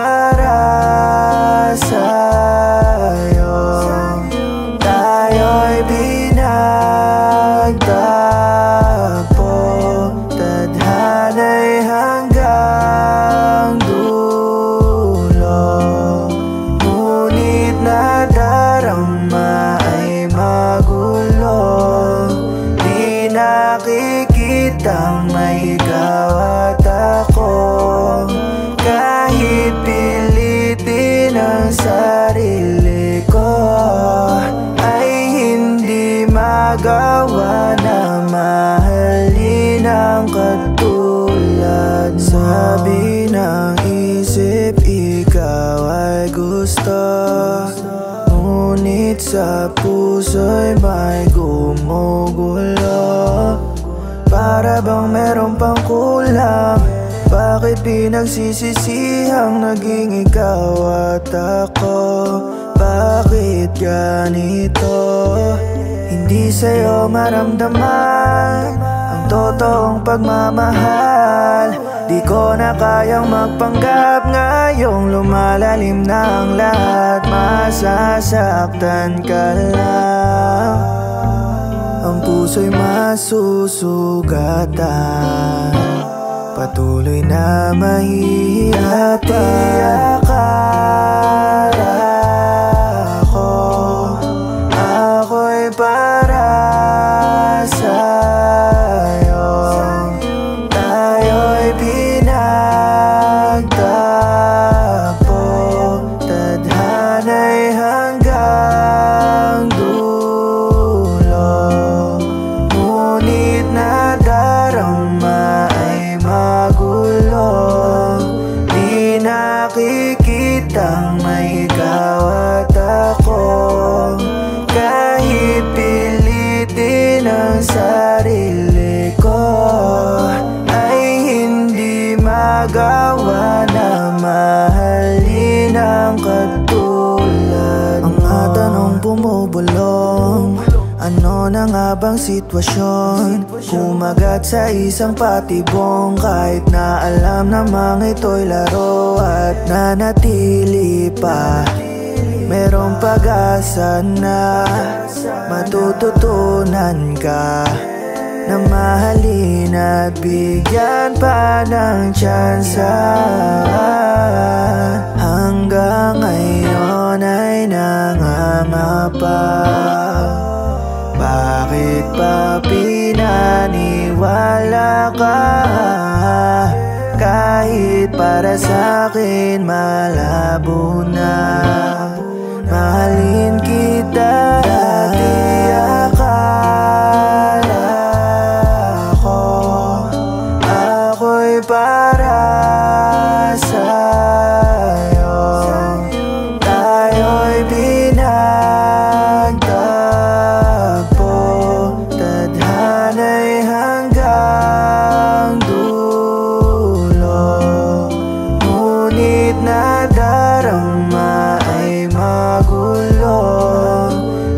para sa'yo. Tayo'y pinagtagpo, tadhana'y hanggang dulo. Ngunit nadarama ay magulo, di nakikitang may ikaw at ako. Kahit pilitin ang sarili ko, ay hindi magawa na mahalin ang katulad. Sabi ng isip, ikaw ay gusto, ngunit sa puso'y may gumugulo. Para bang meron pang kulang? Bakit pinagsisisihang naging ikaw at ako? Bakit ganito? Hindi sa'yo maramdaman ang totoong pagmamahal. Di ko na kayang magpanggap, ngayong lumalalim na ang lahat. Masasaktan ka lang, ang puso'y masusugatan. Patuloy na mahihirapan. Akala ko ako'y para sa'yo. Tayo'y pinagtagpo, tadhana'y hanggang dulo. Ngunit nadarama ay magulo, di nakikitang may ikaw at ako. Kahit pilitin ang sarili ko, ay hindi magawa na mahalin ang katulad. Mga tanong bumubulong, ano na nga bang sitwasyon? Kumagat sa isang patibong, kahit na alam namang ito'y laro at nanatili pa. Merong pag-asa na matututunan ka na mahalin at bigyan pa ng tsansa. Hanggang ngayon ay nangangapa, bakit pa pinaniwala ka? Kahit para sa'kin malabo na. Mahalin kita, dati akala ko ako'y para sa'yo. Tayo'y pinagtagpo, tadhana'y hanggang dulo. Ngunit nadarama ay magulo,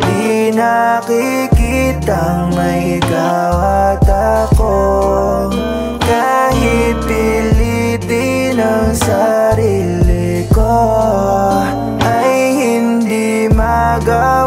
di nakikitang may ikaw at ako. Kahit pilitin ang sarili ko, ay hindi magawa